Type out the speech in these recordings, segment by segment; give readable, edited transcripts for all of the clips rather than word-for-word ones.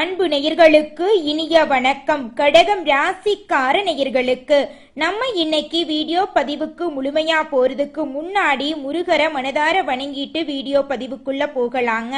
அன்பு நேயர்களுக்கு இனிய வணக்கம். கடகம் ராசிக்கார நேயர்களுக்கு நம்ம இன்னைக்கு வீடியோ பதிவுக்கு முழுமையா போறதுக்கு முன்னாடி முருகரை மனதார வணங்கிட்டு வீடியோ பதிவுக்குள்ள போகலாங்க.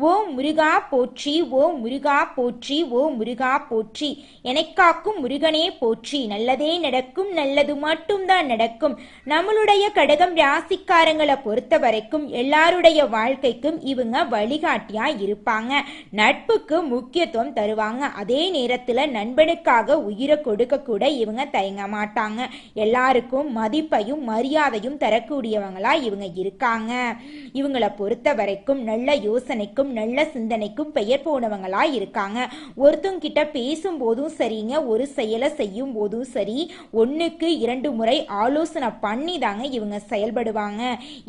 ஓ முருகா போற்றி, ஓ முருகா போற்றி, ஓ முருகா போற்றி, எனக்காக்கும் முருகனே போற்றி. நல்லதே நடக்கும், நல்லது மட்டும்தான் நடக்கும். நம்மளுடைய கடகம் ராசிக்காரங்களை பொறுத்த வரைக்கும் எல்லாருடைய வாழ்க்கைக்கும் இவங்க வழிகாட்டியா இருப்பாங்க. நட்புக்கு முக்கியத்துவம் தருவாங்க. அதே நேரத்துல நண்பனுக்காக உயிரை கொடுக்க கூட இவங்க தயங்க மாட்டாங்க. எல்லாருக்கும் மதிப்பையும் மரியாதையும் தரக்கூடியவங்களா இவங்க இருக்காங்க. இவங்களை பொறுத்த வரைக்கும் நல்ல யோசனைக்கும் நல்ல சிந்தனைக்கும் பெயர் போனவங்களா இருக்காங்க. ஒருத்தங்க கிட்ட பேசும் போதும் சரிங்க, ஒரு செயலை செய்யும் போதும் சரி, 1க்கு 2 முறை ஆலோசனை பண்ணி தாங்க இவங்க செயல்படுவாங்க.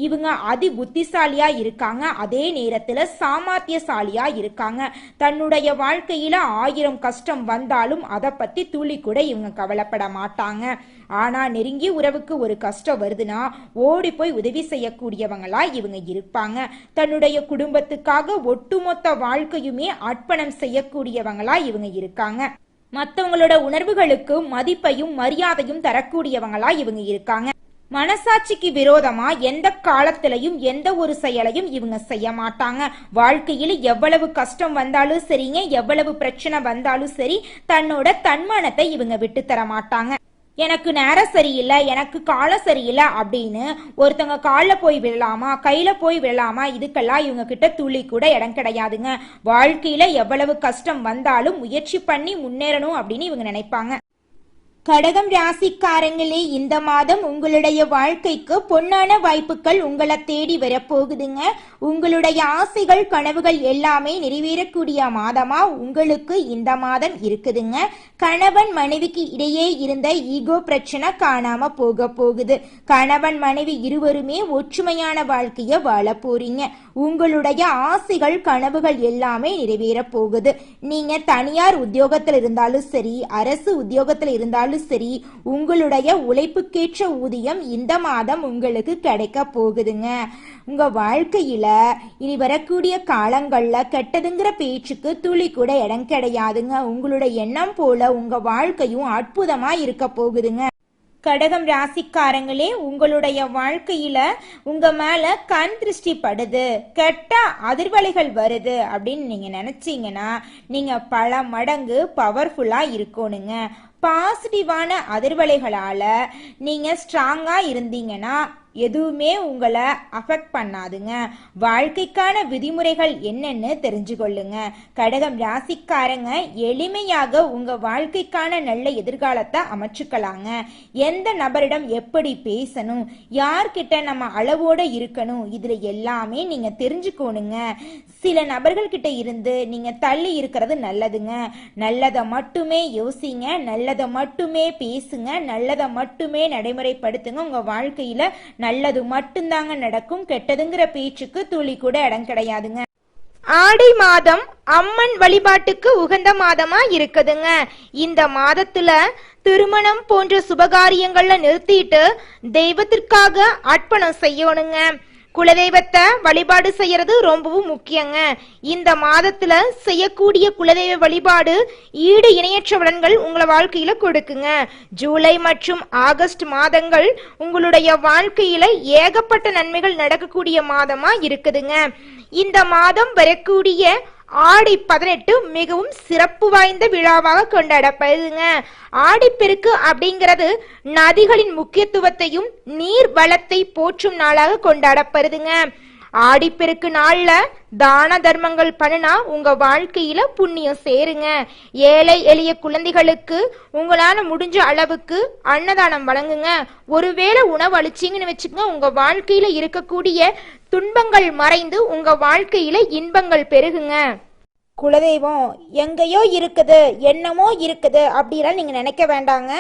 இவங்க அதி புத்திசாலியா இருக்காங்க. அதே நேரத்துல சாமர்த்தியசாலியா இருக்காங்க. தன்னுடைய வாழ்க்கையில 1000 கஷ்டம் வந்தாலும் அதை பத்தி துளி கூட இவங்க கவலைப்பட மாட்டாங்க. ஆனா நெருங்கிய உறவுக்கு ஒரு கஷ்டம் வருதுன்னா ஓடி போய் உதவி செய்யக்கூடியவங்களா இவங்க இருப்பாங்க. தன்னுடைய குடும்பத்துக்காக ஒட்டுமொத்த வாழ்க்கையுமே அர்ப்பணம் செய்யக்கூடியவங்களா இவங்க இருக்காங்க. மற்றவங்களோட உணர்வுகளுக்கு மதிப்பையும் மரியாதையும் தரக்கூடியவங்களா இவங்க இருக்காங்க. மனசாட்சிக்கு விரோதமா எந்த காலத்திலையும் எந்த ஒரு செயலையும் இவங்க செய்ய மாட்டாங்க. வாழ்க்கையில எவ்வளவு கஷ்டம் வந்தாலும் சரிங்க, எவ்வளவு பிரச்சனை வந்தாலும் சரி, தன்னோட தன்மானத்தை இவங்க விட்டு தர மாட்டாங்க. எனக்கு நேரம் சரியில்லை, எனக்கு காலம் சரியில்லை அப்படின்னு ஒருத்தவங்க காலில் போய் விழலாமா, கையில போய் விழலாமா, இதுக்கெல்லாம் இவங்க கிட்ட துளி கூட இடம் கிடையாதுங்க. வாழ்க்கையில எவ்வளவு கஷ்டம் வந்தாலும் முயற்சி பண்ணி முன்னேறணும் அப்படின்னு இவங்க நினைப்பாங்க. கடகம் ராசிக்காரங்களே, இந்த மாதம் உங்களுடைய வாழ்க்கைக்கு பொன்னான வாய்ப்புகள் உங்களை தேடி வரப்போகுதுங்க. உங்களுடைய ஆசைகள் கனவுகள் எல்லாமே நிறைவேறக்கூடிய மாதமா உங்களுக்கு இந்த மாதம் இருக்குதுங்க. கணவன் மனைவிக்கு இடையே இருந்த ஈகோ பிரச்சனை காணாம போகுது. கணவன் மனைவி இருவருமே ஒற்றுமையான வாழ்க்கைய வாழ போறீங்க. உங்களுடைய ஆசைகள் கனவுகள் எல்லாமே நிறைவேற போகுது. நீங்க தனியார் உத்தியோகத்தில் இருந்தாலும் சரி, அரசு உத்தியோகத்தில் இருந்தாலும் சரி, உங்களுடைய உழைப்புக்கேற்ற ஊதியம் இந்த மாதம் உங்களுக்கு கிடைக்க போகுதுங்க. உங்க வாழ்க்கையில இனி வரக்கூடிய காலங்கள்ல கெட்டதுங்கிற பேச்சுக்கு துளி கூட இடம் கிடையாதுங்க. உங்களுடைய எண்ணம் போல உங்க வாழ்க்கையும் அற்புதமா இருக்க போகுதுங்க. கடகம் ராசிக்காரங்களே, உங்களுடைய வாழ்க்கையில உங்க மேல கண் திருஷ்டி படுது, கெட்ட அதிர்வலைகள் வருது அப்படின்னு நீங்க நினைச்சீங்கன்னா நீங்க பல மடங்கு பவர்ஃபுல்லா இருக்கணுங்க. பாசிட்டிவான அதிர்வலைகளால நீங்க ஸ்ட்ராங்கா இருந்தீங்கன்னா எதுவுமே உங்களை அஃபெக்ட் பண்ணாதுங்க. வாழ்க்கைக்கான விதிமுறைகள் என்னன்னு தெரிஞ்சுக்கொள்ளுங்க. கடகம் ராசிக்காரங்க எளிமையாக உங்க வாழ்க்கைக்கான நல்ல எதிர்காலத்தை அமைச்சுக்கலாங்க. எந்த நபரிடம் எப்படி பேசணும், யார்கிட்ட நம்ம அளவோட இருக்கணும், இதுல எல்லாமே நீங்க தெரிஞ்சுக்கணுங்க. சில நபர்கள் கிட்ட இருந்து நீங்க தள்ளி இருக்கிறது நல்லதுங்க. நல்லதை மட்டுமே யோசிங்க, நல்லதை மட்டுமே பேசுங்க, நல்லதை மட்டுமே நடைமுறைப்படுத்துங்க. உங்க வாழ்க்கையில நல்லது மட்டும்தாங்க நடக்கும். கெட்டதுங்கிற பேச்சுக்கு துளி கூட இடம் கிடையாதுங்க. ஆடி மாதம் அம்மன் வழிபாட்டுக்கு உகந்த மாதமா இருக்குதுங்க. இந்த மாதத்துல திருமணம் போன்ற சுபகாரியங்கள்ல நிறுத்திட்டு தெய்வத்திற்காக அர்ப்பணம் செய்யணுங்க. குலதெய்வத்தை வழிபாடு செய்யறது ரொம்பவும் முக்கியங்க. இந்த மாதத்துல செய்யக்கூடிய குலதெய்வ வழிபாடு ஈடு இணையற்ற பலன்கள் உங்களை வாழ்க்கையில கொடுக்குங்க. ஜூலை மற்றும் ஆகஸ்ட் மாதங்கள் உங்களுடைய வாழ்க்கையில ஏகப்பட்ட நன்மைகள் நடக்கக்கூடிய மாதமா இருக்குதுங்க. இந்த மாதம் வரக்கூடிய ஆடி 18 மிகவும் சிறப்பு வாய்ந்த விழாவாக கொண்டாடப்படுதுங்க. ஆடிப்பெருக்கு அப்படிங்கிறது நதிகளின் முக்கியத்துவத்தையும் நீர் வளத்தை போற்றும் நாளாக கொண்டாடப்படுதுங்க. ஆடிப்பெருக்கு நாள்ல தான தர்மங்கள் பண்ணினா உங்க வாழ்க்கையில புண்ணியம் சேருங்க. ஏழை எளிய குழந்தைகளுக்கு உங்களால முடிஞ்ச அளவுக்கு அன்னதானம் வழங்குங்க. ஒருவேளை உணவு அளிச்சிங்கன்னு வச்சுக்கோங்க, உங்க வாழ்க்கையில இருக்கக்கூடிய துன்பங்கள் மறைந்து உங்க வாழ்க்கையில இன்பங்கள் பெருகுங்க. குலதெய்வம் எங்கேயோ இருக்குது, என்னமோ இருக்குது அப்படிலாம் நீங்க நினைக்க வேண்டாங்க.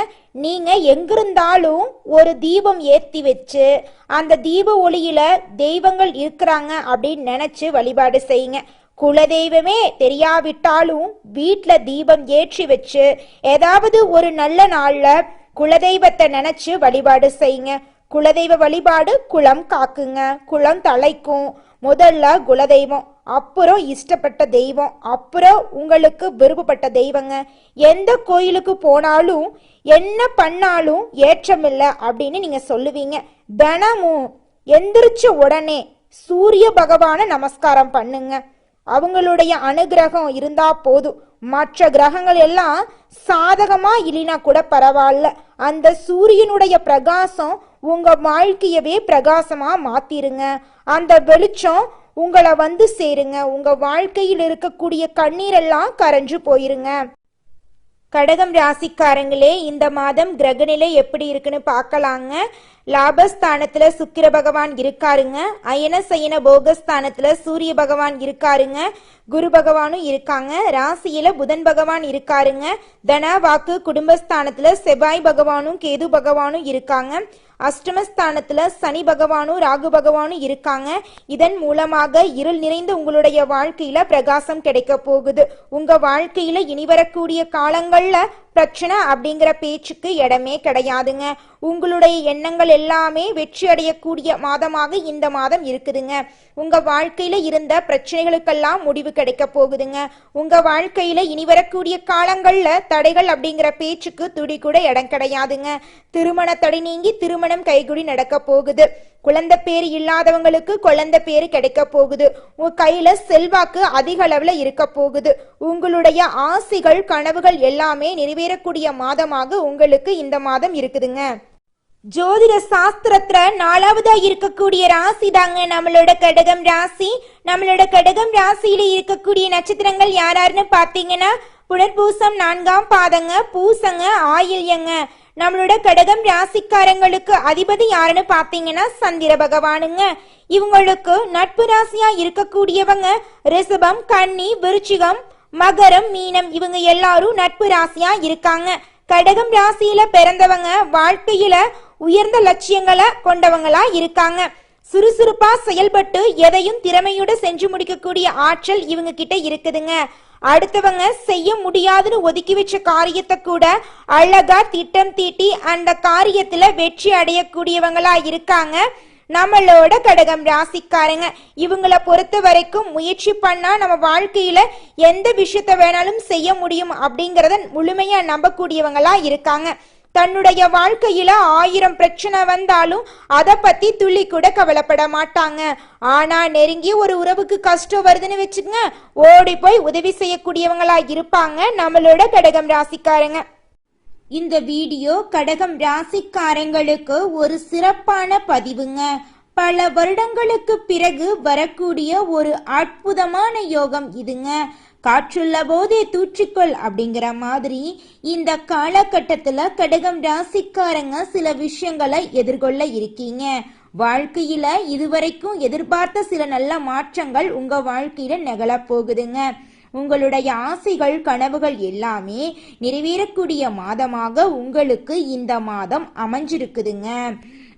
நீங்க எங்கிருந்தாலும் ஒரு தீபம் ஏற்றி வச்சு அந்த தீப ஒளியில தெய்வங்கள் இருக்கிறாங்க அப்படின்னு நினைச்சு வழிபாடு செய்யுங்க. குலதெய்வமே தெரியாவிட்டாலும் வீட்டுல தீபம் ஏற்றி வச்சு ஏதாவது ஒரு நல்ல நாள்ல குலதெய்வத்தை நினைச்சு வழிபாடு செய்யுங்க. குலதெய்வ வழிபாடு குலம் காக்குங்க, குலம் தலைக்கும். முதல்ல குலதெய்வம், அப்புறம் இஷ்டப்பட்ட தெய்வம், அப்புறம் உங்களுக்கு விருப்பப்பட்ட தெய்வங்க. எந்த கோயிலுக்கு போனாலும் என்ன பண்ணாலும் ஏற்றமில்லை அப்படின்னு நீங்க சொல்லுவீங்க. தினமும் எந்திரிச்ச உடனே சூரிய பகவானை நமஸ்காரம் பண்ணுங்க. அவங்களுடைய அனுகிரகம் இருந்தா போதும். மற்ற கிரகங்கள் எல்லாம் சாதகமா இல்லைனா கூட பரவாயில்ல, அந்த சூரியனுடைய பிரகாசம் உங்க வாழ்க்கையவே பிரகாசமா மாத்திருங்க. அந்த வெளிச்சம் உங்களை வந்து சேருங்க. உங்க வாழ்க்கையில் இருக்கக்கூடிய கண்ணீரெல்லாம் கரைஞ்சு போயிருங்க. கடகம் ராசிக்காரங்களே, இந்த மாதம் கிரகநிலை எப்படி இருக்குன்னு பார்க்கலாங்க. லாபஸ்தானத்துல சுக்கிர பகவான் இருக்காருங்க. அயன சயன போகஸ்தானத்துல சூரிய பகவான் இருக்காருங்க. குரு பகவானும் இருக்காங்க. ராசியில புதன் பகவான் இருக்காருங்க. தன வாக்கு குடும்பஸ்தானத்துல செவ்வாய் பகவானும் கேது பகவானும் இருக்காங்க. அஷ்டமஸ்தானத்துல சனி பகவானும் ராகு பகவானும் இருக்காங்க. இதன் மூலமாக இருள் நிறைந்த உங்களுடைய வாழ்க்கையில பிரகாசம் கிடைக்க போகுது. உங்க வாழ்க்கையில இனி வரக்கூடிய காலங்கள்ல பிரச்சனை அப்படிங்கிற பேச்சுக்கு இடமே கிடையாதுங்க. உங்களுடைய எண்ணங்கள் எல்லாமே வெற்றி அடையக்கூடிய மாதமாக இந்த மாதம் இருக்குதுங்க. உங்க வாழ்க்கையில இருந்த பிரச்சனைகளுக்கெல்லாம் முடிவு கிடைக்க போகுதுங்க. உங்க வாழ்க்கையில இனி வரக்கூடிய காலங்கள்ல தடைகள் அப்படிங்கிற பேச்சுக்கு துடி கூட இடம் கிடையாதுங்க. திருமண தடை நீங்கி திருமணம் கைகூடி நடக்க போகுது. குழந்தை பேரு இல்லாதவங்களுக்கு குழந்தை பேரு கிடைக்க போகுது. உங்க கையில செல்வாக்கு அதிக அளவுல இருக்க போகுது. உங்களுடைய ஆசைகள் கனவுகள் எல்லாமே நிறைவேறக்கூடிய மாதமாக உங்களுக்கு இந்த மாதம் இருக்குதுங்க. ஜோதிட சாஸ்திரத்துல 4வதா இருக்கக்கூடிய ராசி தாங்க நம்மளோட கடகம் ராசி. நம்மளோட கடகம் ராசியில இருக்கக்கூடிய நட்சத்திரங்கள் யாராருன்னு பாத்தீங்கன்னா புனர்பூசம் 4ஆம் பாதங்க, பூசங்க, ஆயில்யங்க. நம்மளோட கடகம் ராசிக்காரங்களுக்கு அதிபதி யாருன்னு பாத்தீங்கன்னா சந்திர பகவானுங்க. இவங்களுக்கு நட்பு ராசியா இருக்கக்கூடியவங்க ரிஷபம், கன்னி, விருச்சிகம், மகரம், மீனம். இவங்க எல்லாரும் நட்பு ராசியா இருக்காங்க. கடகம் ராசியில பிறந்தவங்க வாழ்க்கையில உயர்ந்த லட்சியங்களை கொண்டவங்களா இருக்காங்க. சுறுசுறுப்பா செயல்பட்டு எதையும் திறமையோட செஞ்சு முடிக்கக்கூடிய ஆற்றல் இவங்க கிட்ட இருக்குதுங்க. அடுத்தவங்க செய்ய முடியாதுன்னு ஒதுக்கி வச்ச காரியத்தை கூட அழகா திட்டம் தீட்டி அந்த காரியத்துல வெற்றி அடையக்கூடியவங்களா இருக்காங்க நம்மளோட கடகம் ராசிக்காரங்க. இவங்களை பொறுத்த வரைக்கும் முயற்சி பண்ணா நம்ம வாழ்க்கையில எந்த விஷயத்த வேணாலும் செய்ய முடியும் அப்படிங்கறத முழுமையா நம்பக்கூடியவங்களா இருக்காங்க. தன்னுடைய வாழ்க்கையில 1000 பிரச்சனை வந்தாலும் அதை பத்தி துள்ளி கூட கவலைப்பட மாட்டாங்க. ஆனா நெருங்கிய ஒரு உறவுக்கு கஷ்டம் வருதுன்னு வச்சுக்கங்க, ஓடி போய் உதவி செய்யக்கூடியவங்களா இருப்பாங்க நம்மளோட கடகம் ராசிக்காரங்க. இந்த வீடியோ கடகம் ராசிக்காரங்களுக்கு ஒரு சிறப்பான பதிவுங்க. பல வருடங்களுக்கு பிறகு வரக்கூடிய ஒரு அற்புதமான யோகம் இதுங்க. காற்றுள்ள போதே தூற்றிக்கொள் அப்படிங்கிற மாதிரி இந்த காலகட்டத்துல கடகம் ராசிக்காரங்க சில விஷயங்களை எதிர்கொள்ள இருக்கீங்க. வாழ்க்கையில இதுவரைக்கும் எதிர்பார்த்த சில நல்ல மாற்றங்கள் உங்க வாழ்க்கையில நிகழ போகுதுங்க. உங்களுடைய ஆசைகள் கனவுகள் எல்லாமே நிறைவேறக்கூடிய மாதமாக உங்களுக்கு இந்த மாதம் அமைஞ்சிருக்குதுங்க.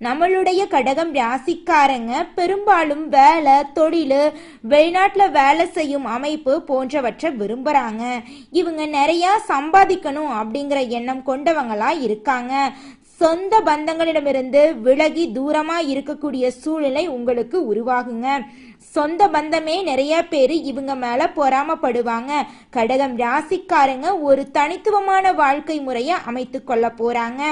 நம்மளுடைய கடகம் ராசிக்காரங்க பெரும்பாலும் வேலை, தொழில், வெளிநாட்டுல வேலை செய்யும் அமைப்பு போன்றவற்றை விரும்புறாங்க. இவங்க நிறைய சம்பாதிக்கணும் அப்படிங்கிற எண்ணம் கொண்டவங்களா இருக்காங்க. சொந்த பந்தங்களிடமிருந்து விலகி தூரமா இருக்கக்கூடிய சூழ்நிலை உங்களுக்கு உருவாகுங்க. சொந்த பந்தமே நிறைய பேரு இவங்க மேல பொறாமப்படுவாங்க. கடகம் ராசிக்காரங்க ஒரு தனித்துவமான வாழ்க்கை முறையை அமைத்து கொள்ள போறாங்க.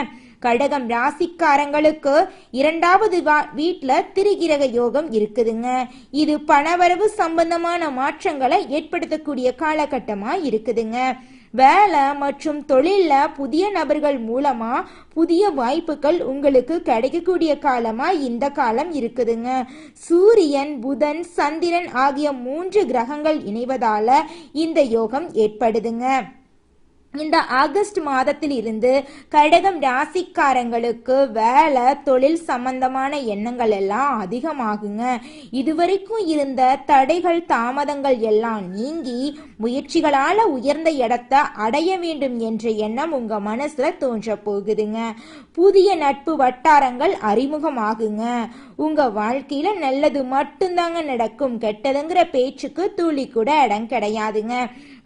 கடகம் ராசிக்காரங்களுக்கு 2வது வீட்டுல திரிகிரக யோகம் இருக்குதுங்க. இது பணவரவு சம்பந்தமான மாற்றங்களை ஏற்படுத்தக்கூடிய காலகட்டமா இருக்குதுங்க. வேலை மற்றும் தொழில புதிய நபர்கள் மூலமா புதிய வாய்ப்புகள் உங்களுக்கு கிடைக்கக்கூடிய காலமா இந்த காலம் இருக்குதுங்க. சூரியன், புதன், சந்திரன் ஆகிய 3 கிரகங்கள் இணைவதால இந்த யோகம் ஏற்படுதுங்க. இந்த ஆகஸ்ட் மாதத்தில் இருந்து கடகம் ராசிக்காரங்களுக்கு வேலை, தொழில் சம்பந்தமான எண்ணங்கள் எல்லாம் அதிகமாகுங்க. இதுவரைக்கும் இருந்த தடைகள், தாமதங்கள் எல்லாம் நீங்கி முயற்சிகளால உயர்ந்த இடத்தை அடைய வேண்டும் என்ற எண்ணம் உங்க மனசுல தோன்ற போகுதுங்க. புதிய நட்பு வட்டாரங்கள் அறிமுகமாகுங்க. உங்க வாழ்க்கையில நல்லது மட்டும்தாங்க நடக்கும், கெட்டதுங்கிற பேச்சுக்கு துளி கூட இடம் கிடையாதுங்க.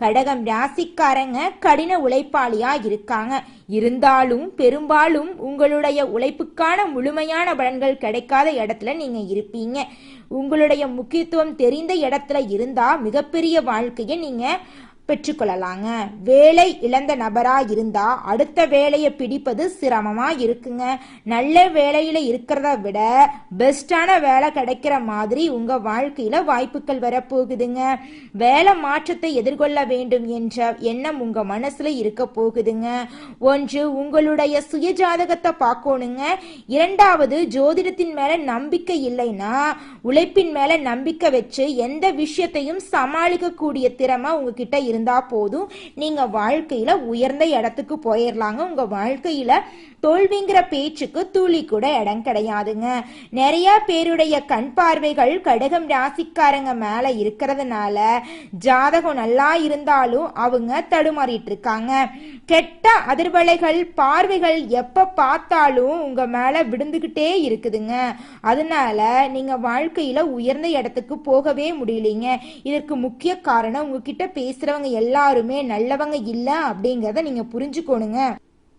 கடகம் ராசிக்காரங்க கடின உழைப்பாளியா இருக்காங்க. இருந்தாலும் பெரும்பாலும் உங்களுடைய உழைப்புக்கான முழுமையான பலன்கள் கிடைக்காத இடத்துல நீங்க இருப்பீங்க. உங்களுடைய முக்கியத்துவம் தெரிந்த இடத்துல இருந்தா மிகப்பெரிய வாழ்க்கையை நீங்க பெற்றுக்கொள்ளலாங்க. வேலை இழந்த நபரா இருந்தா அடுத்த வேலையை பிடிப்பது சிரமமா இருக்குங்க. நல்ல வேலையில இருக்கிறத விட பெஸ்டான வேலை கிடைக்கிற மாதிரி உங்க வாழ்க்கையில வாய்ப்புகள் வரப்போகுதுங்க. வேலை மாற்றத்தை எதிர்கொள்ள வேண்டும் என்ற எண்ணம் உங்க மனசுல இருக்க போகுதுங்க. ஒன்று, உங்களுடைய சுய ஜாதகத்தை பார்க்கணுங்க. இரண்டாவது, ஜோதிடத்தின் மேல நம்பிக்கை இல்லைன்னா உழைப்பின் மேல நம்பிக்கை வச்சு எந்த விஷயத்தையும் சமாளிக்க கூடிய திறமை உங்ககிட்ட இருந்தா போதும். நீங்க வாழ்க்கையில உயர்ந்த இடத்துக்கு போயிடலாங்க. உங்க வாழ்க்கையில தோல்விங்கிற பேச்சுக்கு துளி கூட இடம் கிடையாதுங்க. நிறைய பேருடைய கண் பார்வைகள் கடகம் ராசிக்காரங்க மேல இருக்கிறதுனால ஜாதகம் நல்லா இருந்தாலும் அவங்க தடுமாறிட்டு இருக்காங்க. கெட்ட அதிர்வலைகள் பார்வைகள் எப்ப பார்த்தாலும் உங்க மேல விழுந்துகிட்டே இருக்குதுங்க. அதனால நீங்க வாழ்க்கையில உயர்ந்த இடத்துக்கு போகவே முடியலைங்க. இதற்கு முக்கிய காரணம் உங்ககிட்ட பேசுறவங்க எல்லாருமே நல்லவங்க இல்ல அப்படிங்கறத நீங்க புரிஞ்சுக்கோணுங்க.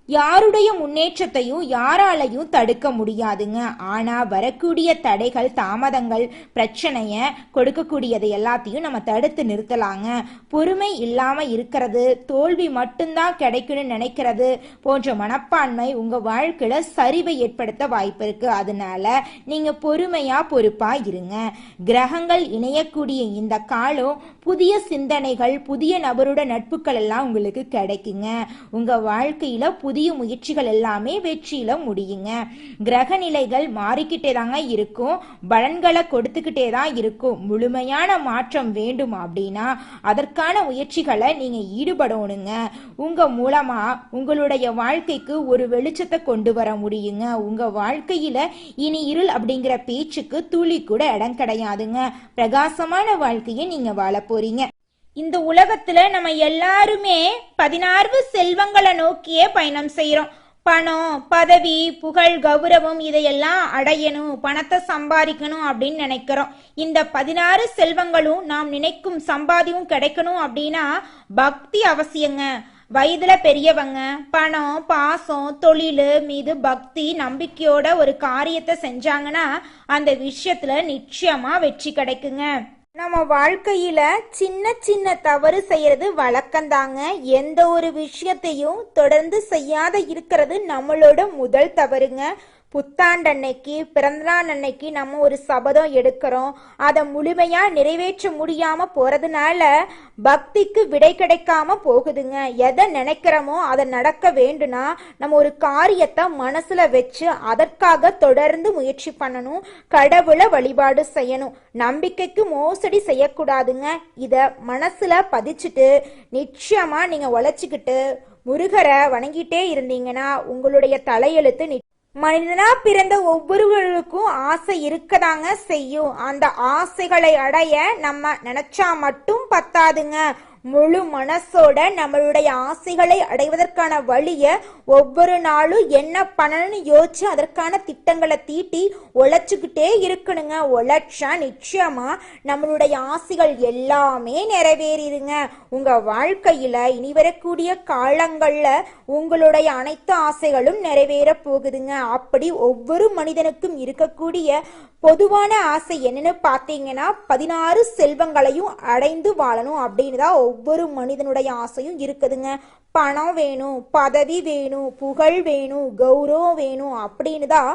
யாருடைய முன்னேற்றத்தையும் யாராலையும் தடுக்க முடியாதுங்க. ஆனா வரக்கூடிய தடைகள், தாமதங்கள், பிரச்சனைய கொடுக்கக்கூடியதை எல்லாத்தையும் நம்ம தடுத்து நிறுத்தலாங்க. பொறுமை இல்லாம இருக்கிறது, தோல்வி மட்டும்தான் கிடைக்கும்னு நினைக்கிறது போன்ற மனப்பான்மை உங்க வாழ்க்கையில சரிவை ஏற்படுத்த வாய்ப்பு இருக்கு. அதனால நீங்க பொறுமையா பொறுப்பா இருங்க. கிரகங்கள் இணையக்கூடிய இந்த காலம் புதிய சிந்தனைகள், புதிய நபரோட நட்புகள் எல்லாம் உங்களுக்கு கிடைக்குங்க. உங்க வாழ்க்கையில புதிய முயற்சிகள் எல்லாமே வெற்றியில முடியுங்க. கிரக நிலைகள் மாறிக்கிட்டே தாங்க இருக்கும், பலன்களை கொடுத்துக்கிட்டே தான் இருக்கும். முழுமையான மாற்றம் வேண்டும் அப்படின்னா அதற்கான முயற்சிகளை நீங்க ஈடுபடணுங்க. உங்க மூலமா உங்களுடைய வாழ்க்கைக்கு ஒரு வெளிச்சத்தை கொண்டு வர முடியுங்க. உங்க வாழ்க்கையில இனி இருள் அப்படிங்கிற பேச்சுக்கு துளி கூட இடம் கிடையாதுங்க. பிரகாசமான வாழ்க்கையை நீங்க வாழ போறீங்க. இந்த உலகத்துல நம்ம எல்லாருமே 16 செல்வங்களை நோக்கியே பயணம் செய்யறோம். பணம், பதவி, புகழ், கௌரவம் இதையெல்லாம் அடையணும், பணத்தை சம்பாதிக்கணும் அப்படின்னு நினைக்கிறோம். இந்த 16 செல்வங்களும் நாம் நினைக்கும் சம்பாதியும் கிடைக்கணும் அப்படின்னா பக்தி அவசியங்க. வயதுல பெரியவங்க பணம், பாசம், தொழில் மீது பக்தி, நம்பிக்கையோட ஒரு காரியத்தை செஞ்சாங்கன்னா அந்த விஷயத்துல நிச்சயமா வெற்றி கிடைக்குங்க. நம்ம வாழ்க்கையில சின்ன சின்ன தவறு செய்யறது வழக்கம்தாங்க. எந்த ஒரு விஷயத்தையும் தொடர்ந்து செய்யாத இருக்கிறது நம்மளோட முதல் தவறுங்க. புத்தாண்டு அன்னைக்கு, பிறந்தநாள் அன்னைக்கு நம்ம ஒரு சபதம் எடுக்கிறோம், அதை முழுமையா நிறைவேற்ற முடியாம போறதுனால பக்திக்கு விடை கிடைக்காம போகுதுங்க. எதை நினைக்கிறோமோ அதை நடக்க வேண்டும்னா நம்ம ஒரு காரியத்தை மனசுல வச்சு அதற்காக தொடர்ந்து முயற்சி பண்ணணும். கடவுளை வழிபாடு செய்யணும். நம்பிக்கைக்கு மோசடி செய்யக்கூடாதுங்க. இத மனசுல பதிச்சுட்டு நிச்சயமா நீங்க உழைச்சிக்கிட்டு முருகரை வணங்கிட்டே இருந்தீங்கன்னா உங்களுடைய தலையெழுத்து மனிதனா பிறந்த ஒவ்வொருவருக்கும் ஆசை இருக்கதாங்க செய்யும். அந்த ஆசைகளை அடைய நம்ம நினைச்சா மட்டும் பத்தாதுங்க. முழு மனசோட நம்மளுடைய ஆசைகளை அடைவதற்கான வழிய ஒவ்வொரு நாளும் என்ன பண்ணணும்னு யோசிச்சு அதற்கான திட்டங்களை தீட்டி உழைச்சுக்கிட்டே இருக்கணுங்க. உழைச்சா நிச்சயமா நம்மளுடைய ஆசைகள் எல்லாமே நிறைவேறிடுங்க. உங்க வாழ்க்கையில இனி வரக்கூடிய காலங்கள்ல உங்களுடைய அனைத்து ஆசைகளும் நிறைவேற போகுதுங்க. அப்படி ஒவ்வொரு மனிதனுக்கும் இருக்கக்கூடிய பொதுவான ஆசை என்னன்னு பார்த்தீங்கன்னா 16 செல்வங்களையும் அடைந்து வாழணும் அப்படின்னு தான் ஒவ்வொரு மனிதனுடைய ஆசையும் இருக்குதுங்க. பணம் வேணும், பதவி வேணும், புகழ் வேணும், கௌரவம் வேணும் அப்படின்னு தான்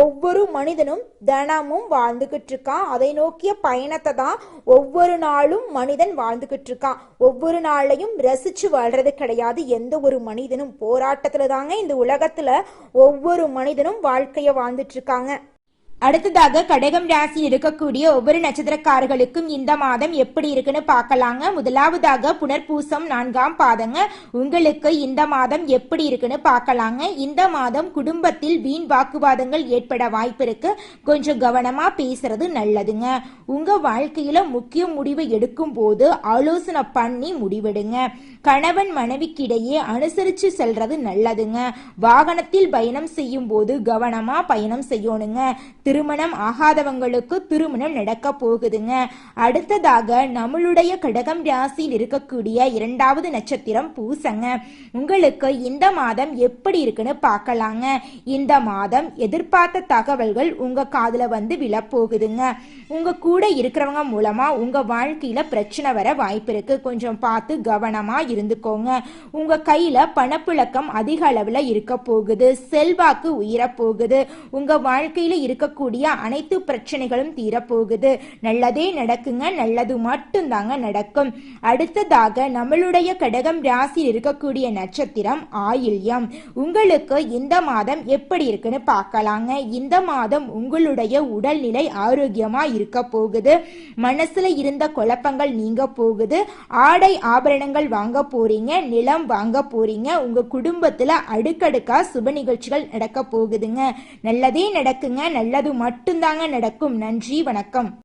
ஒவ்வொரு மனிதனும் தினமும் வாழ்ந்துகிட்டு இருக்கான். அதை நோக்கிய பயணத்தை தான் ஒவ்வொரு நாளும் மனிதன் வாழ்ந்துகிட்டு இருக்கான். ஒவ்வொரு நாளையும் ரசிச்சு வாழ்றது கிடையாது. எந்த ஒரு மனிதனும் போராட்டத்துல தாங்க இந்த உலகத்துல ஒவ்வொரு மனிதனும் வாழ்க்கைய வாழ்ந்துட்டு இருக்காங்க. அடுத்ததாக கடகம் ராசியில் இருக்கக்கூடிய ஒவ்வொரு நட்சத்திரக்காரர்களுக்கும் இந்த மாதம் எப்படி இருக்குன்னு பார்க்கலாங்க. முதலாவதாக புனர்பூசம் 4ஆம் பாதங்க. உங்களுக்கு இந்த மாதம் எப்படி இருக்குன்னு பார்க்கலாங்க. இந்த மாதம் குடும்பத்தில் வீண் வாக்குவாதங்கள் ஏற்பட வாய்ப்பு இருக்கு. கொஞ்சம் கவனமா பேசுறது நல்லதுங்க. உங்க வாழ்க்கையில முக்கிய முடிவை எடுக்கும் போது ஆலோசனை பண்ணி முடிவெடுங்க. கணவன் மனைவிக்கிடையே அனுசரிச்சு செல்றது நல்லதுங்க. வாகனத்தில் பயணம் செய்யும் போது கவனமா பயணம் செய்யணுங்க. திருமணம் ஆகாதவங்களுக்கு திருமணம் நடக்க போகுதுங்க. அடுத்ததாக நம்மளுடைய கடகம் ராசியில் இருக்கக்கூடிய இரண்டாவது நட்சத்திரம் பூசங்க. உங்களுக்கு இந்த மாதம் எப்படி இருக்குன்னு பார்க்கலாங்க. இந்த மாதம் எதிர்பார்த்த தகவல்கள் உங்க காதுல வந்து விழப்போகுதுங்க. உங்க கூட இருக்கிறவங்க மூலமா உங்க வாழ்க்கையில பிரச்சனை வர வாய்ப்பு இருக்கு. கொஞ்சம் பார்த்து கவனமா இருந்துக்கோங்க. உங்க கையில பணப்புழக்கம் அதிக அளவுல இருக்க போகுது. செல்வாக்கு உயர போகுது. உங்க வாழ்க்கையில இருக்கக்கூடிய அனைத்து பிரச்சனைகளும் தீரப்போகுது. நல்லதே நடக்குங்க. நல்லது மட்டும்தாங்க நடக்கும். அடுத்ததாக நம்மளுடைய கடகம் ராசியில் இருக்கக்கூடிய நட்சத்திரம் ஆயில்யம். உங்களுக்கு இந்த மாதம் எப்படி இருக்குன்னு பார்க்கலாங்க. இந்த மாதம் உங்களுடைய உடல்நிலை ஆரோக்கியமா இருக்க போகுது. மனசுல இருந்த குழப்பங்கள் நீங்க போகுது. ஆடை ஆபரணங்கள் வாங்க போறீங்க. நிலம் வாங்க போறீங்க. உங்க குடும்பத்துல அடுக்கடுக்கா சுப நிகழ்ச்சிகள் நடக்க போகுதுங்க. நல்லதே நடக்குங்க. நல்லது மட்டும்தாங்க நடக்கும். நன்றி, வணக்கம்.